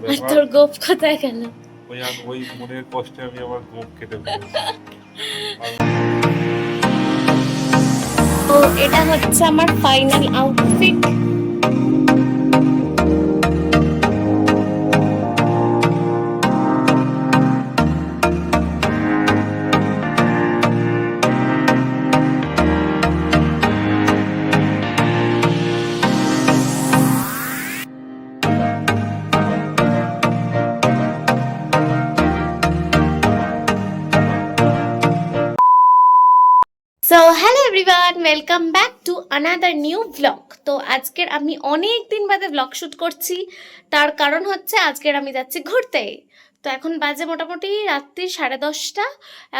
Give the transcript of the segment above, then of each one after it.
আর তোর গোপ কোথায় গেল? ওই মনের কষ্টে আমি আমার গোপ কেটে ফেলেছি। তো এটা হচ্ছে আমার final outfit. So hello everyone, welcome back to another new blog. তো আজকের আমি অনেক দিন বাদে ব্লগ শ্যুট করছি। তার কারণ হচ্ছে আজকের আমি যাচ্ছি ঘুরতে। তো এখন বাজে মোটামুটি রাত্রি 10:30।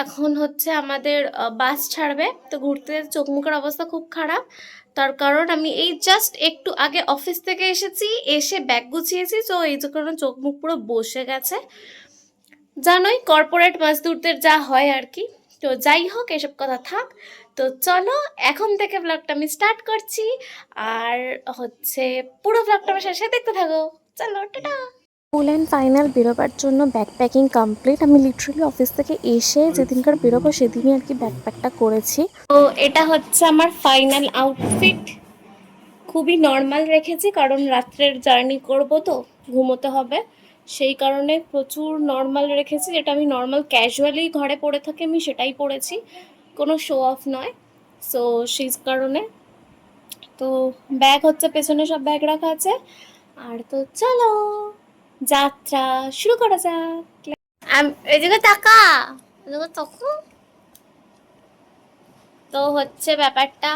এখন হচ্ছে আমাদের বাস ছাড়বে। তো ঘুরতে চোখ মুখের অবস্থা খুব খারাপ। তার কারণ আমি এই জাস্ট একটু আগে অফিস থেকে এসেছি, এসে ব্যাগ গুছিয়েছি। তো এই কারণে চোখ মুখ পুরো বসে গেছে। জানোই কর্পোরেট মজদুরদের যা হয় আর কি। তো যাই হোক, এসব কথা থাক। তো চলো এখন থেকে ব্লগটা আমি স্টার্ট করছি। আর হচ্ছে পুরো ব্লগটা আমার সাথে দেখতে থাকো। চলো টাটা। ফুল অ্যান্ড ফাইনাল বেরোবার জন্য ব্যাগ প্যাকিং কমপ্লিট। আমি লিটারালি অফিস থেকে এসে যেদিনকার বেরোবো সেদিনই আর কি ব্যাগপ্যাকটা করেছি। তো এটা হচ্ছে আমার ফাইনাল আউটফিট। খুবই নর্মাল রেখেছি কারণ রাত্রের জার্নি করব, তো ঘুমোতে হবে। সেই কারণে প্রচুর নর্মাল রেখেছি, যেটা আমি নর্মাল ক্যাজুয়ালি ঘরে পরে থাকি আমি সেটাই পরেছি, কোনো শো অফ নয়। সো সেই কারণে তো ব্যাগ হচ্ছে পেছনে, সব ব্যাগ রাখা আছে। আর তো চলো যাত্রা শুরু করা যাক। এই জায়গায় তাকা, এই জায়গায় তাকো। তো হচ্ছে ব্যাপারটা,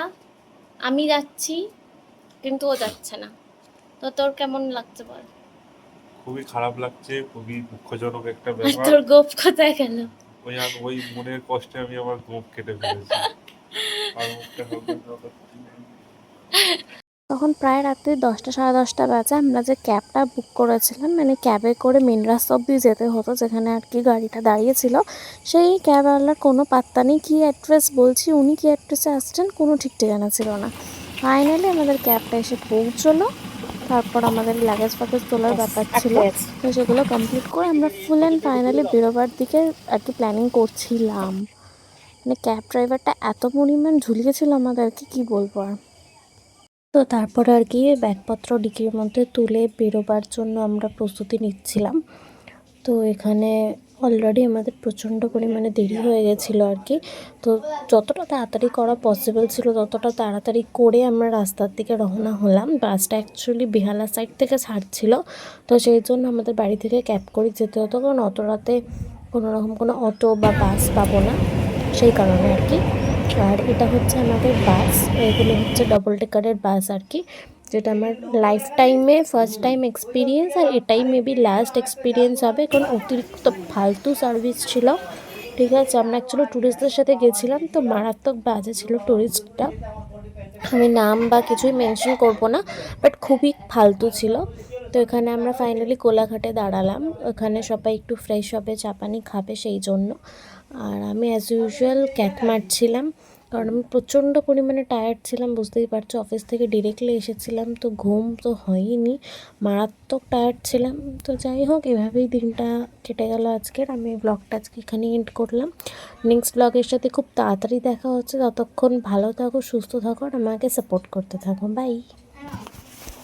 আমি যাচ্ছি কিন্তু ও যাচ্ছে না। তো তোর কেমন লাগছে বল? খুবই খারাপ লাগছে, খুবই দুঃখজনক একটা আর ব্যাপার। তোর গোপ কোথায় গেল? ওই মনের কষ্টে আমি আমার গোপ কেটে ফেলেছি। আর মুখটা হবে না। তখন প্রায় রাত্রি 10টা 10:30 বাজে। আমরা যে ক্যাবটা বুক করেছিলাম, মানে ক্যাবে করে মেন রাস্তা অব্দি যেতে হতো, যেখানে আর কি গাড়িটা দাঁড়িয়েছিল, সেই ক্যাবওয়ালার কোনো পাত্তা নেই। কী অ্যাড্রেস বলছি, উনি কী অ্যাড্রেসে আসছেন কোনো ঠিক ঠিকানা ছিল না। ফাইনালি আমাদের ক্যাবটা এসে পৌঁছলো। তারপর আমাদের লাগেজ ফাগেজ তোলার ব্যাপার ছিল, তো সেগুলো কমপ্লিট করে আমরা ফুল অ্যান্ড ফাইনালি বেরোবার দিকে আর কি প্ল্যানিং করছিলাম। মানে ক্যাব ড্রাইভারটা এত পরিমাণ ঝুলিয়েছিল আমাদেরকে, কি বলবো আর। তো তারপরে আর কি ব্যাগপত্র ডিকির মধ্যে তুলে বেরোবার জন্য আমরা প্রস্তুতি নিচ্ছিলাম। তো এখানে অলরেডি আমাদের প্রচণ্ড পরিমাণে দেরি হয়ে গেছিলো আর কি। তো যতটা তাড়াতাড়ি করা পসিবল ছিল ততটা তাড়াতাড়ি করে আমরা রাস্তার দিকে রওনা হলাম। বাসটা অ্যাকচুয়ালি বেহালা সাইড থেকে ছাড়ছিল, তো সেই জন্য আমাদের বাড়ি থেকে ক্যাব করে যেতে হতো, কারণ অত রাতে কোনো রকম কোনো অটো বা বাস পাবো না, সেই কারণে আর কি। আর এটা হচ্ছে আমাদের বাস, এগুলো হচ্ছে ডবল ডেকারের বাস আর কি, যেটা আমার লাইফ টাইমে ফার্স্ট টাইম এক্সপিরিয়েন্স। আর এটাই মেবি লাস্ট এক্সপিরিয়েন্স হবে, কারণ অতিরিক্ত ফালতু সার্ভিস ছিল। ঠিক আছে, আমরা অ্যাকচুয়ালি ট্যুরিস্টদের সাথে গেছিলাম, তো মারাত্মক বাজে ছিল ট্যুরিস্টটা। আমি নাম বা কিছুই মেনশন করবো না, বাট খুবই ফালতু ছিল। তো এখানে আমরা ফাইনালি কোলাঘাটে দাঁড়ালাম। ওখানে সবাই একটু ফ্রেশ হবে, চা পানি খাবে সেই জন্য। আর আমি অ্যাজ ইউজুয়াল ক্যাট মারছিলাম, কারণ আমি প্রচণ্ড পরিমাণে টায়ার্ড ছিলাম, বুঝতেই পারছো অফিস থেকে ডিরেক্টলি এসেছিলাম, তো ঘুম তো হয়নি, মারাত্মক টায়ার্ড ছিলাম। তো যাই হোক, এভাবেই দিনটা কেটে গেল আজকের। আমি ব্লগটা আজকে এখানে এন্ড করলাম। নেক্সট ব্লগের সাথে খুব তাড়াতাড়ি দেখা হচ্ছে। ততক্ষণ ভালো থাকো, সুস্থ থাকো, আর আমাকে সাপোর্ট করতে থাকো। বাই।